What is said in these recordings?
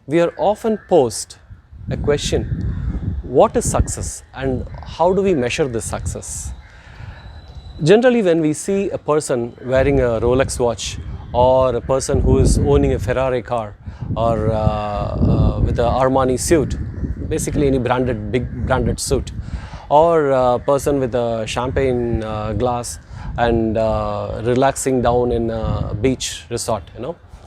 we are often posed a question, what is success and how do we measure this success? Generally, when we see a person wearing a Rolex watch, or a person who is owning a Ferrari car, or with an Armani suit, basically any big branded suit, or a person with a champagne glass and relaxing down in a beach resort,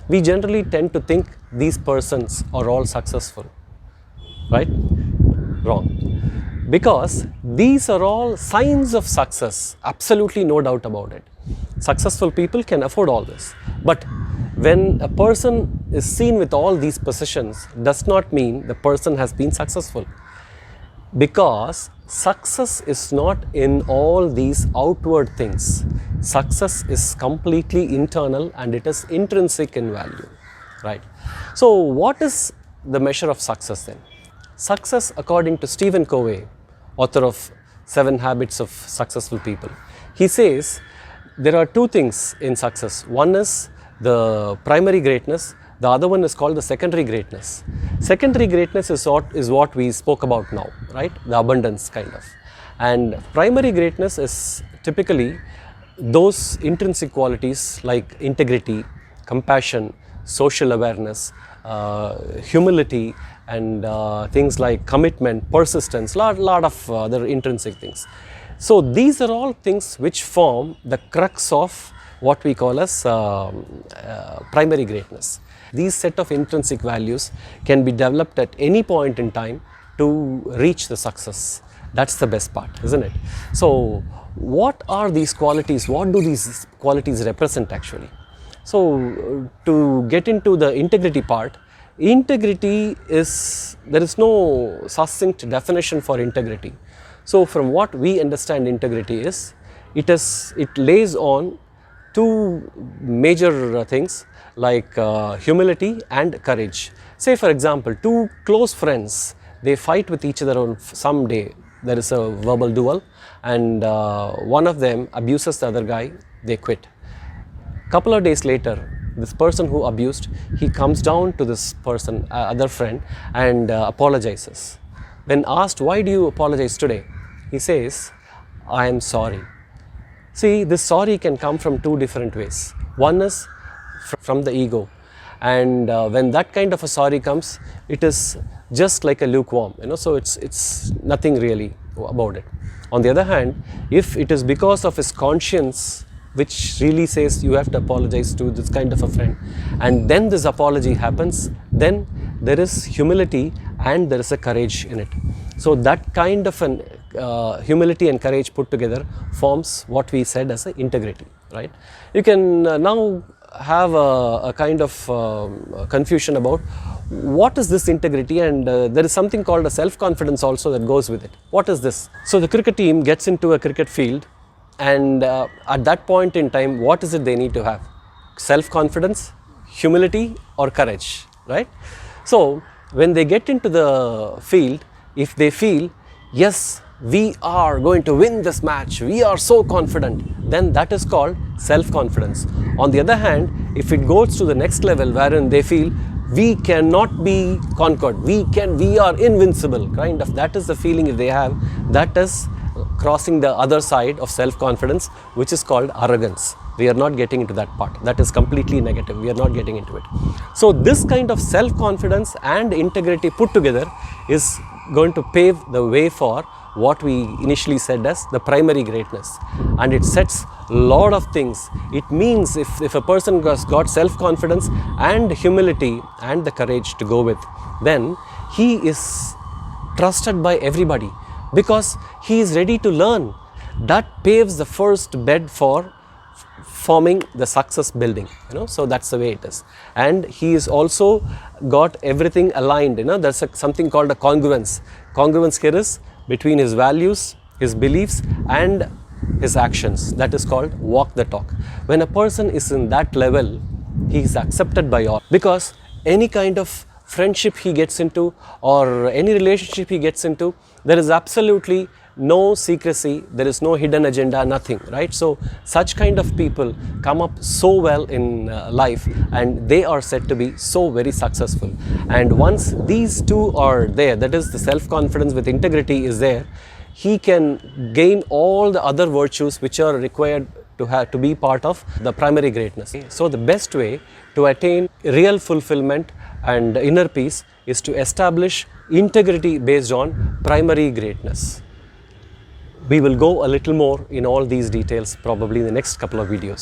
we generally tend to think these persons are all successful, right? Wrong. Because these are all signs of success, absolutely no doubt about it. Successful people can afford all this. But when a person is seen with all these possessions, does not mean the person has been successful. Because success is not in all these outward things. Success is completely internal and it is intrinsic in value, right? So what is the measure of success then? Success, according to Stephen Covey, author of 7 Habits of Successful People, he says there are 2 things in success. One is the primary greatness, the other one is called the secondary greatness. Secondary greatness is what we spoke about now, right? The abundance kind of. And primary greatness is typically those intrinsic qualities like integrity, compassion, social awareness, humility, and things like commitment, persistence, lot of other intrinsic things. So these are all things which form the crux of what we call as primary greatness. These set of intrinsic values can be developed at any point in time to reach the success. That's the best part, isn't it? So what are these qualities? What do these qualities represent actually? So to get into the integrity part, integrity is, there is no succinct definition for integrity. So from what we understand integrity is, it lays on 2 major things like humility and courage. Say for example, 2 close friends, they fight with each other on some day. There is a verbal duel and one of them abuses the other guy, they quit. Couple of days later, this person who abused, he comes down to this person, other friend, and apologizes. When asked, why do you apologize today? He says, I am sorry. See, this sorry can come from 2 different ways. One is from the ego. And when that kind of a sorry comes, it is just like a lukewarm, so it's nothing really about it. On the other hand, if it is because of his conscience, which really says you have to apologize to this kind of a friend, and then this apology happens, then there is humility and there is a courage in it. So that kind of an humility and courage put together forms what we said as an integrity, right? You can now have a kind of confusion about what is this integrity, and there is something called a self-confidence also that goes with it. What is this? So the cricket team gets into a cricket field, and at that point in time, what is it they need to have? Self-confidence, humility, or courage, right? So when they get into the field, if they feel, yes, we are going to win this match, we are so confident, then that is called self-confidence. On the other hand, if it goes to the next level wherein they feel we cannot be conquered, we are invincible, kind of, that is the feeling if they have, that is crossing the other side of self-confidence, which is called arrogance. We are not getting into that part. That is completely negative. We are not getting into it. So this kind of self-confidence and integrity put together is going to pave the way for what we initially said as the primary greatness. And it sets a lot of things. It means if a person has got self-confidence and humility and the courage to go with, then he is trusted by everybody because he is ready to learn. That paves the first bed for forming the success building, so that's the way it is. And he is also got everything aligned, there's something called a congruence. Congruence here is between his values, his beliefs and his actions. That is called walk the talk. When a person is in that level, he is accepted by all, because any kind of friendship he gets into or any relationship he gets into, there is absolutely no secrecy, there is no hidden agenda, nothing, right? So such kind of people come up so well in life, and they are said to be so very successful. And once these two are there, that is the self-confidence with integrity is there, he can gain all the other virtues which are required to be part of the primary greatness. So the best way to attain real fulfillment and inner peace is to establish integrity based on primary greatness. We will go a little more in all these details probably in the next couple of videos.